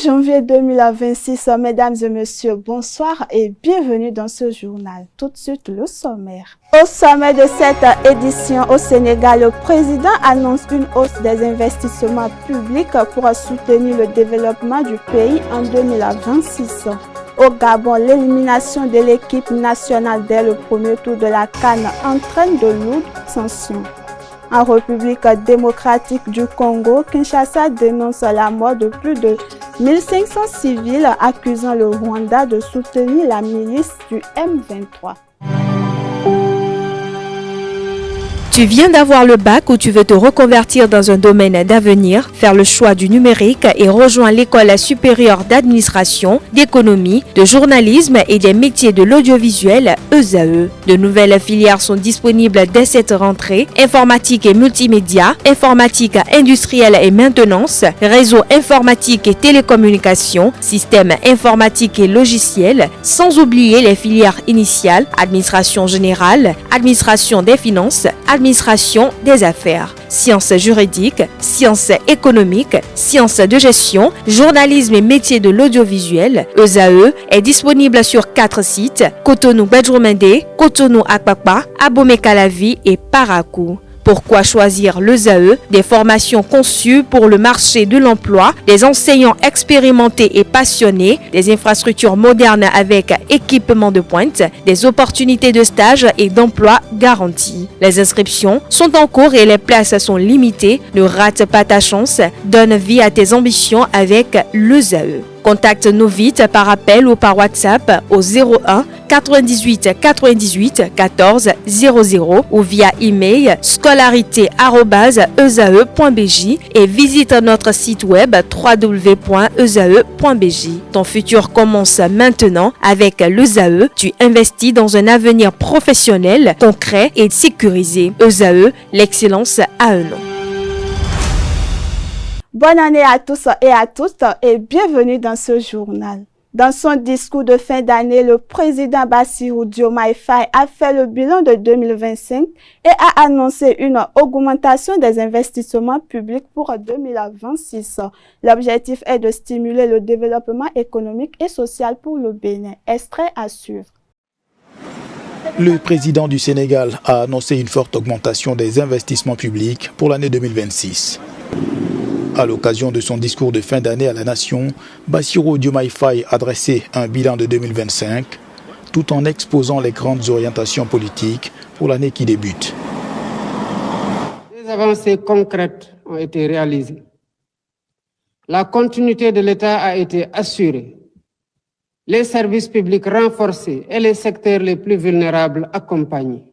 janvier 2026, mesdames et messieurs, bonsoir et bienvenue dans ce journal. Tout de suite, le sommaire. Au sommet de cette édition au Sénégal, le président annonce une hausse des investissements publics pour soutenir le développement du pays en 2026. Au Gabon, l'élimination de l'équipe nationale dès le premier tour de la CAN entraîne de lourdes sanctions. En République démocratique du Congo, Kinshasa dénonce la mort de plus de 1500 civils, accusant le Rwanda de soutenir la milice du M23. Tu viens d'avoir le bac ou tu veux te reconvertir dans un domaine d'avenir, faire le choix du numérique et rejoindre l'école supérieure d'administration, d'économie, de journalisme et des métiers de l'audiovisuel ESAE. De nouvelles filières sont disponibles dès cette rentrée: informatique et multimédia, informatique industrielle et maintenance, réseau informatique et télécommunications, système informatique et logiciel, sans oublier les filières initiales: administration générale, administration des finances, administration des affaires, sciences juridiques, sciences économiques, sciences de gestion, journalisme et métiers de l'audiovisuel. ESAE est disponible sur 4 sites: Cotonou-Bedroumendé, Cotonou-Akpakpa, Abomey-Calavi et Parakou. Pourquoi choisir l'ESAE? Des formations conçues pour le marché de l'emploi, des enseignants expérimentés et passionnés, des infrastructures modernes avec équipement de pointe, des opportunités de stage et d'emploi garanties. Les inscriptions sont en cours et les places sont limitées. Ne rate pas ta chance. Donne vie à tes ambitions avec l'ESAE. Contacte-nous vite par appel ou par WhatsApp au 01 98 98 14 00 ou via email scolarité@esae.bj et visite notre site web www.esae.bj. Ton futur commence maintenant avec l'ESAE. Tu investis dans un avenir professionnel, concret et sécurisé. ESAE, l'excellence à un nom. Bonne année à tous et à toutes et bienvenue dans ce journal. Dans son discours de fin d'année, le président Bassirou Diomaye Faye a fait le bilan de 2025 et a annoncé une augmentation des investissements publics pour 2026. L'objectif est de stimuler le développement économique et social pour le Bénin. Extrait à suivre. Le président du Sénégal a annoncé une forte augmentation des investissements publics pour l'année 2026. À l'occasion de son discours de fin d'année à la nation, Bassirou Diomaye Faye a dressé un bilan de 2025 tout en exposant les grandes orientations politiques pour l'année qui débute. Des avancées concrètes ont été réalisées. La continuité de l'État a été assurée. Les services publics renforcés et les secteurs les plus vulnérables accompagnés.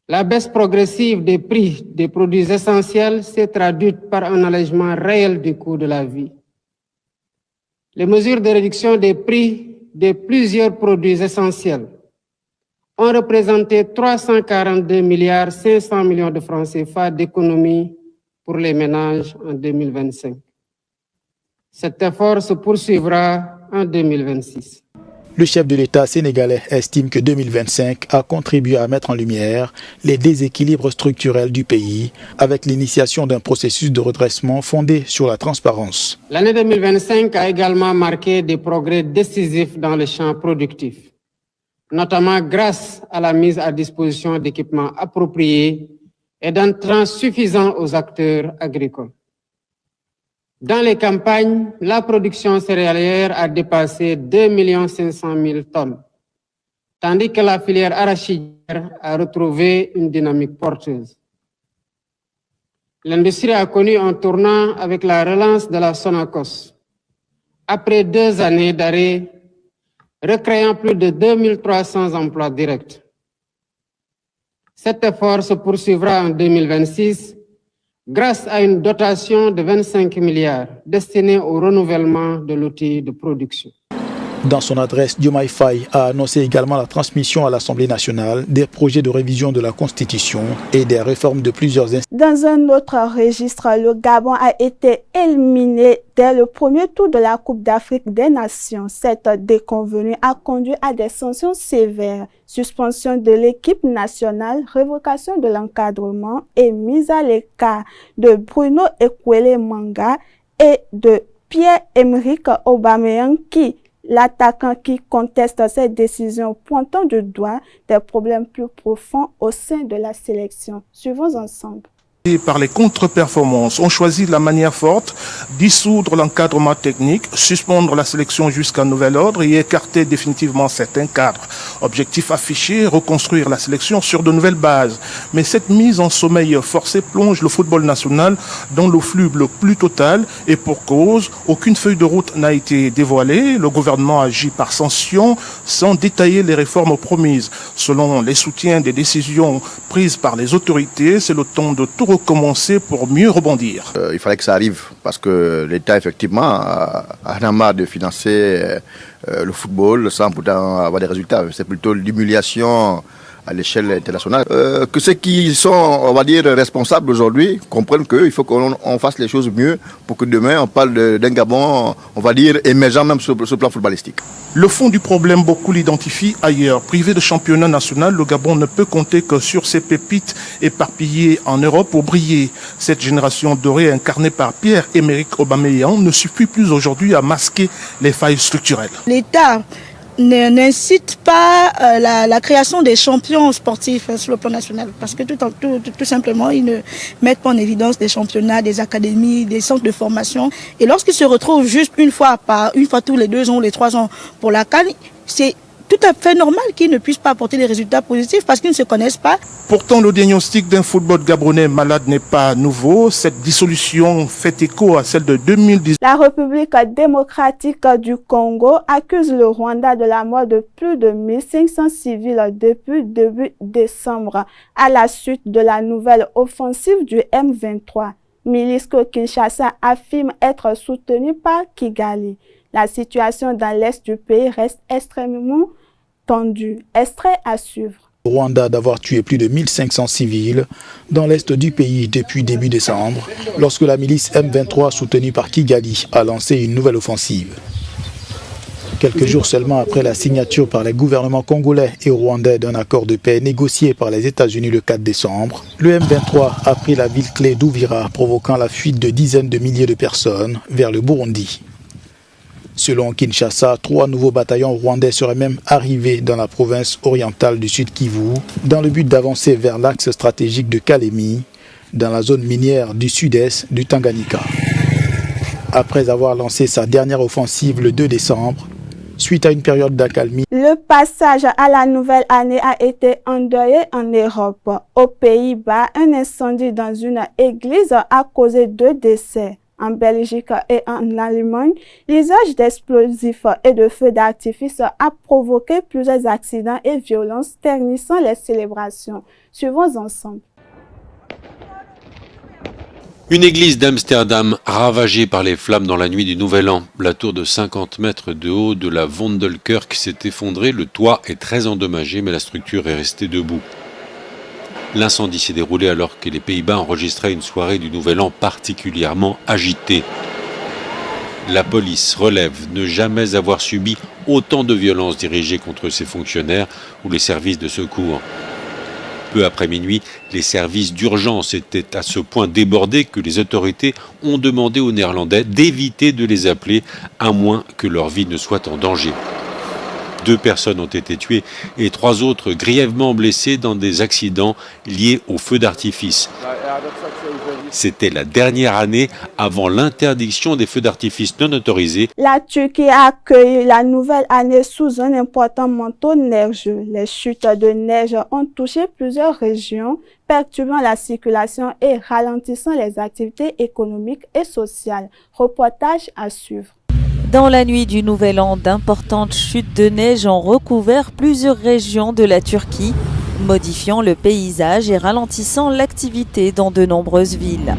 La baisse progressive des prix des produits essentiels s'est traduite par un allègement réel du coût de la vie. Les mesures de réduction des prix de plusieurs produits essentiels ont représenté 342 milliards 500 millions de francs CFA d'économies pour les ménages en 2025. Cet effort se poursuivra en 2026. Le chef de l'État sénégalais estime que 2025 a contribué à mettre en lumière les déséquilibres structurels du pays avec l'initiation d'un processus de redressement fondé sur la transparence. L'année 2025 a également marqué des progrès décisifs dans le champ productif, notamment grâce à la mise à disposition d'équipements appropriés et d'intrants suffisants aux acteurs agricoles. Dans les campagnes, la production céréalière a dépassé 2 500 000 tonnes, tandis que la filière arachidière a retrouvé une dynamique porteuse. L'industrie a connu un tournant avec la relance de la Sonacos, après 2 années d'arrêt, recréant plus de 2300 emplois directs. Cet effort se poursuivra en 2026 grâce à une dotation de 25 milliards destinée au renouvellement de l'outil de production. Dans son adresse, Diomaye Faye a annoncé également la transmission à l'Assemblée nationale des projets de révision de la Constitution et des réformes de plusieurs institutions. Dans un autre registre, le Gabon a été éliminé dès le premier tour de la Coupe d'Afrique des Nations. Cette déconvenue a conduit à des sanctions sévères, suspension de l'équipe nationale, révocation de l'encadrement et mise à l'écart de Bruno Ekwele Manga et de Pierre-Emerick Aubameyang l'attaquant qui conteste cette décision, pointant du doigt des problèmes plus profonds au sein de la sélection. Suivons ensemble. Par les contre-performances, on choisit la manière forte, dissoudre l'encadrement technique, suspendre la sélection jusqu'à nouvel ordre et écarter définitivement certains cadres. Objectif affiché, reconstruire la sélection sur de nouvelles bases. Mais cette mise en sommeil forcé plonge le football national dans le flux le plus total et pour cause, aucune feuille de route n'a été dévoilée. Le gouvernement agit par sanction sans détailler les réformes promises. Selon les soutiens des décisions prises par les autorités, c'est le temps de tout recommencer pour mieux rebondir. Il fallait que ça arrive parce que l'État effectivement a marre de financer le football sans pourtant avoir des résultats. C'est plutôt l'humiliation à l'échelle internationale. Que ceux qui sont, on va dire, responsables aujourd'hui comprennent qu'il faut qu'on fasse les choses mieux pour que demain on parle d'un Gabon, on va dire, émergent même sur le plan footballistique. Le fond du problème, beaucoup l'identifient ailleurs. Privé de championnat national, le Gabon ne peut compter que sur ses pépites éparpillées en Europe pour briller. Cette génération dorée incarnée par Pierre-Emerick Aubameyang ne suffit plus aujourd'hui à masquer les failles structurelles. L'État n'incite pas la création des champions sportifs sur le plan national parce que tout simplement ils ne mettent pas en évidence des championnats, des académies, des centres de formation et lorsqu'ils se retrouvent juste une fois tous les 2 ans ou les 3 ans pour la CAN, c'est tout à fait normal qu'ils ne puissent pas apporter des résultats positifs parce qu'ils ne se connaissent pas. Pourtant, le diagnostic d'un football gabonais malade n'est pas nouveau. Cette dissolution fait écho à celle de 2010. La République démocratique du Congo accuse le Rwanda de la mort de plus de 1500 civils depuis début décembre à la suite de la nouvelle offensive du M23. Milice que Kinshasa affirme être soutenue par Kigali. La situation dans l'est du pays reste extrêmement tendue. Extrait à suivre. Au Rwanda d'avoir tué plus de 1500 civils dans l'est du pays depuis début décembre, lorsque la milice M23 soutenue par Kigali a lancé une nouvelle offensive. Quelques jours seulement après la signature par les gouvernements congolais et rwandais d'un accord de paix négocié par les États-Unis le 4 décembre, le M23 a pris la ville clé d'Uvira, provoquant la fuite de dizaines de milliers de personnes vers le Burundi. Selon Kinshasa, 3 nouveaux bataillons rwandais seraient même arrivés dans la province orientale du Sud Kivu, dans le but d'avancer vers l'axe stratégique de Kalemi, dans la zone minière du sud-est du Tanganyika. Après avoir lancé sa dernière offensive le 2 décembre, suite à une période d'accalmie, le passage à la nouvelle année a été endeuillé en Europe. Aux Pays-Bas, un incendie dans une église a causé 2 décès. En Belgique et en Allemagne, l'usage d'explosifs et de feux d'artifice a provoqué plusieurs accidents et violences ternissant les célébrations. Suivons ensemble. Une église d'Amsterdam ravagée par les flammes dans la nuit du Nouvel An. La tour de 50 mètres de haut de la Vondelkerk s'est effondrée. Le toit est très endommagé, mais la structure est restée debout. L'incendie s'est déroulé alors que les Pays-Bas enregistraient une soirée du Nouvel An particulièrement agitée. La police relève ne jamais avoir subi autant de violences dirigées contre ses fonctionnaires ou les services de secours. Peu après minuit, les services d'urgence étaient à ce point débordés que les autorités ont demandé aux Néerlandais d'éviter de les appeler, à moins que leur vie ne soit en danger. 2 personnes ont été tuées et 3 autres grièvement blessées dans des accidents liés au feu d'artifice. C'était la dernière année avant l'interdiction des feux d'artifice non autorisés. La Turquie a accueilli la nouvelle année sous un important manteau neigeux. Les chutes de neige ont touché plusieurs régions, perturbant la circulation et ralentissant les activités économiques et sociales. Reportage à suivre. Dans la nuit du Nouvel An, d'importantes chutes de neige ont recouvert plusieurs régions de la Turquie, modifiant le paysage et ralentissant l'activité dans de nombreuses villes.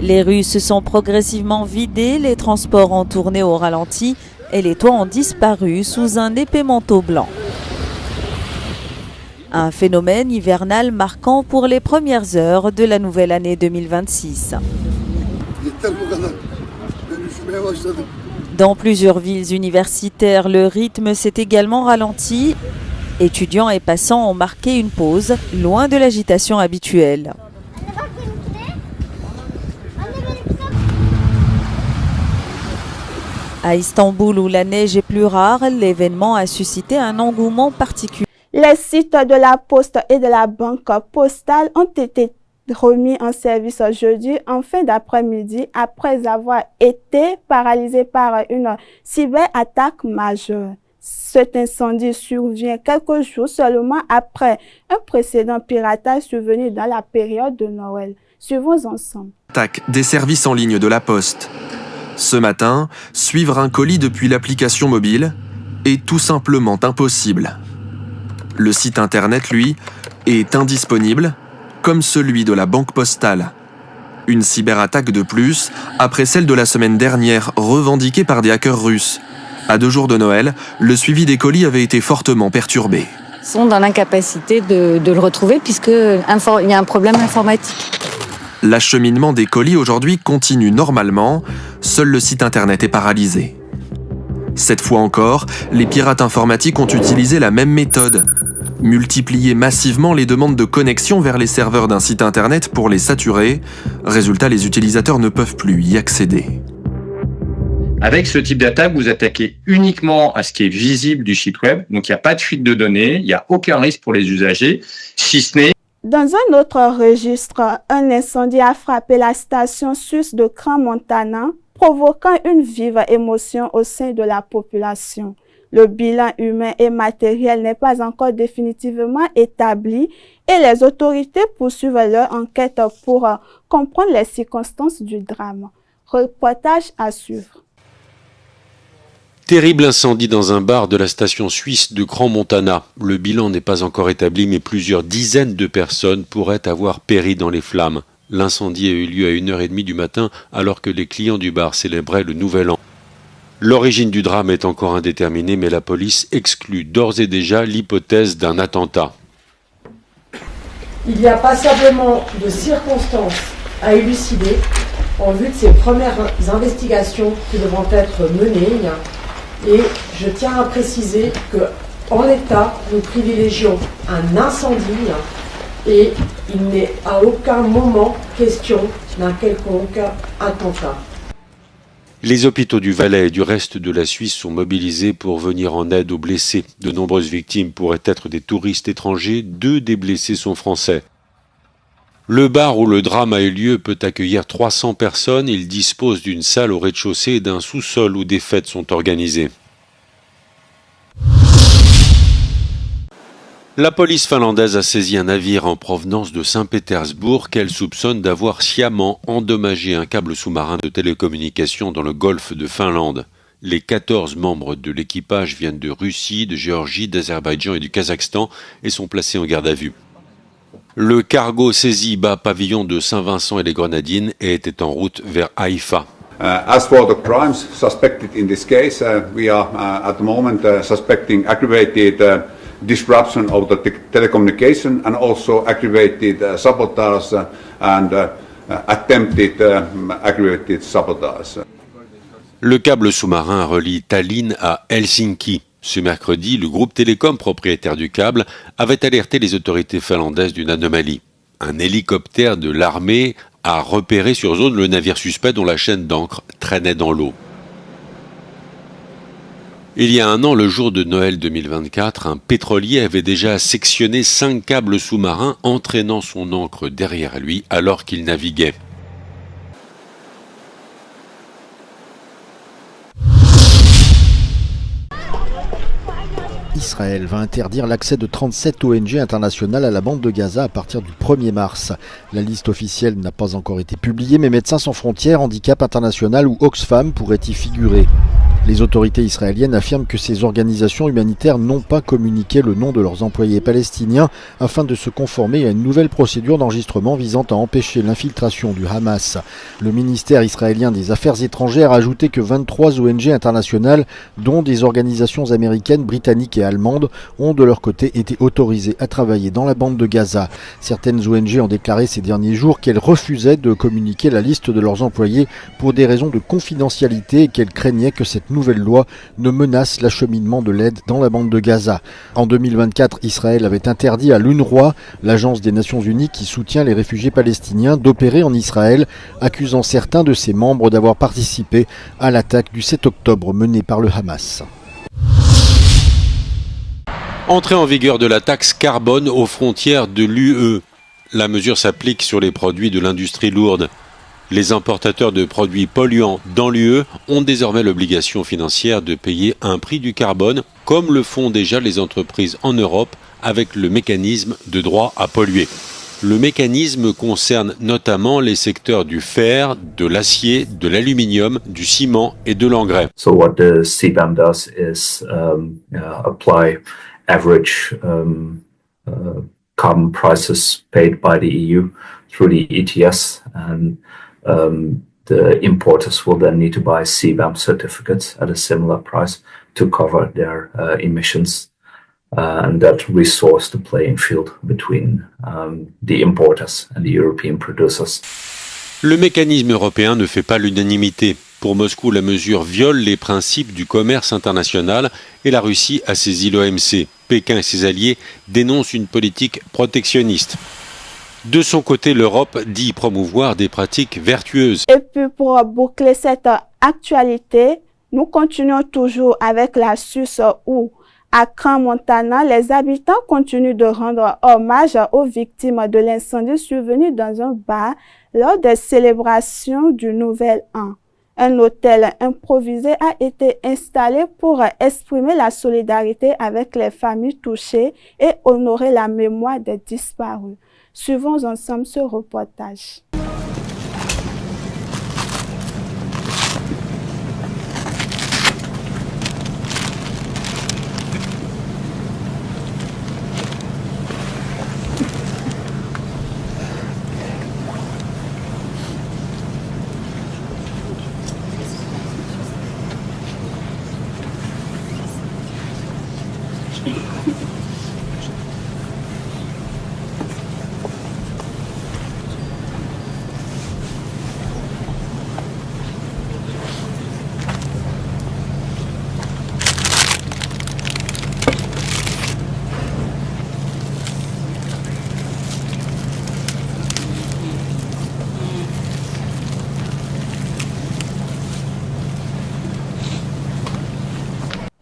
Les rues se sont progressivement vidées, les transports ont tourné au ralenti et les toits ont disparu sous un épais manteau blanc. Un phénomène hivernal marquant pour les premières heures de la nouvelle année 2026. Dans plusieurs villes universitaires, le rythme s'est également ralenti. Étudiants et passants ont marqué une pause, loin de l'agitation habituelle. À Istanbul, où la neige est plus rare, l'événement a suscité un engouement particulier. Les sites de la Poste et de la Banque postale ont été remis en service jeudi en fin d'après-midi après avoir été paralysés par une cyberattaque majeure. Cet incendie survient quelques jours seulement après un précédent piratage survenu dans la période de Noël. Suivons ensemble. Attaque des services en ligne de la Poste. Ce matin, suivre un colis depuis l'application mobile est tout simplement impossible. Le site internet, lui, est indisponible, comme celui de la Banque postale. Une cyberattaque de plus, après celle de la semaine dernière, revendiquée par des hackers russes. À 2 jours de Noël, le suivi des colis avait été fortement perturbé. Ils sont dans l'incapacité de le retrouver puisqu'il y a un problème informatique. L'acheminement des colis aujourd'hui continue normalement, seul le site internet est paralysé. Cette fois encore, les pirates informatiques ont utilisé la même méthode. Multiplier massivement les demandes de connexion vers les serveurs d'un site internet pour les saturer. Résultat, les utilisateurs ne peuvent plus y accéder. Avec ce type d'attaque, vous attaquez uniquement à ce qui est visible du site web. Donc, il n'y a pas de fuite de données, il n'y a aucun risque pour les usagers, si ce n'est... Dans un autre registre, un incendie a frappé la station suisse de Crans-Montana, provoquant une vive émotion au sein de la population. Le bilan humain et matériel n'est pas encore définitivement établi et les autorités poursuivent leur enquête pour comprendre les circonstances du drame. Reportage à suivre. Terrible incendie dans un bar de la station suisse de Crans-Montana. Le bilan n'est pas encore établi, mais plusieurs dizaines de personnes pourraient avoir péri dans les flammes. L'incendie a eu lieu à 1h30 du matin alors que les clients du bar célébraient le Nouvel An. L'origine du drame est encore indéterminée, mais la police exclut d'ores et déjà l'hypothèse d'un attentat. Il y a passablement de circonstances à élucider en vue de ces premières investigations qui devront être menées. Et je tiens à préciser qu'en l'état, nous privilégions un incendie et il n'est à aucun moment question d'un quelconque attentat. Les hôpitaux du Valais et du reste de la Suisse sont mobilisés pour venir en aide aux blessés. De nombreuses victimes pourraient être des touristes étrangers, 2 des blessés sont français. Le bar où le drame a eu lieu peut accueillir 300 personnes. Il dispose d'une salle au rez-de-chaussée et d'un sous-sol où des fêtes sont organisées. La police finlandaise a saisi un navire en provenance de Saint-Pétersbourg qu'elle soupçonne d'avoir sciemment endommagé un câble sous-marin de télécommunications dans le golfe de Finlande. Les 14 membres de l'équipage viennent de Russie, de Géorgie, d'Azerbaïdjan et du Kazakhstan et sont placés en garde à vue. Le cargo saisi bas pavillon de Saint-Vincent et les Grenadines et était en route vers Haïfa. As for the crimes suspected in this case, we are at the moment suspecting aggravated disruption of the telecommunication and also aggravated sabotage and attempted aggravated sabotage. Le câble sous-marin relie Tallinn à Helsinki. Ce mercredi, le groupe Télécom, propriétaire du câble, avait alerté les autorités finlandaises d'une anomalie. Un hélicoptère de l'armée a repéré sur zone le navire suspect dont la chaîne d'ancre traînait dans l'eau. Il y a un an, le jour de Noël 2024, un pétrolier avait déjà sectionné 5 câbles sous-marins entraînant son ancre derrière lui alors qu'il naviguait. Israël va interdire l'accès de 37 ONG internationales à la bande de Gaza à partir du 1er mars. La liste officielle n'a pas encore été publiée, mais Médecins sans frontières, Handicap International ou Oxfam pourraient y figurer. Les autorités israéliennes affirment que ces organisations humanitaires n'ont pas communiqué le nom de leurs employés palestiniens afin de se conformer à une nouvelle procédure d'enregistrement visant à empêcher l'infiltration du Hamas. Le ministère israélien des Affaires étrangères a ajouté que 23 ONG internationales, dont des organisations américaines, britanniques et allemandes, ont de leur côté été autorisées à travailler dans la bande de Gaza. Certaines ONG ont déclaré ces derniers jours qu'elles refusaient de communiquer la liste de leurs employés pour des raisons de confidentialité et qu'elles craignaient que cette nouvelle loi ne menace l'acheminement de l'aide dans la bande de Gaza. En 2024, Israël avait interdit à l'UNRWA, l'agence des Nations Unies qui soutient les réfugiés palestiniens, d'opérer en Israël, accusant certains de ses membres d'avoir participé à l'attaque du 7 octobre menée par le Hamas. Entrée en vigueur de la taxe carbone aux frontières de l'UE. La mesure s'applique sur les produits de l'industrie lourde. Les importateurs de produits polluants dans l'UE ont désormais l'obligation financière de payer un prix du carbone, comme le font déjà les entreprises en Europe avec le mécanisme de droit à polluer. Le mécanisme concerne notamment les secteurs du fer, de l'acier, de l'aluminium, du ciment et de l'engrais. So what the CBAM does is apply average carbon prices paid by the EU through the ETS, and the importers will then need to buy CBAM certificates at a similar price to cover their emissions, and that resource the playing field between the importers and the European producers. Le mécanisme européen ne fait pas l'unanimité. Pour Moscou, la mesure viole les principes du commerce international et la Russie a saisi l'OMC. Pékin et ses alliés dénoncent une politique protectionniste. De son côté, l'Europe dit promouvoir des pratiques vertueuses. Et puis pour boucler cette actualité, nous continuons toujours avec la Suisse où, à Crans-Montana, les habitants continuent de rendre hommage aux victimes de l'incendie survenu dans un bar lors des célébrations du Nouvel An. Un hôtel improvisé a été installé pour exprimer la solidarité avec les familles touchées et honorer la mémoire des disparus. Suivons ensemble ce reportage.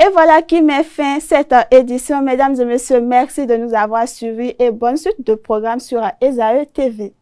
Et voilà qui met fin à cette édition. Mesdames et messieurs, merci de nous avoir suivis et bonne suite de programme sur Esaü TV.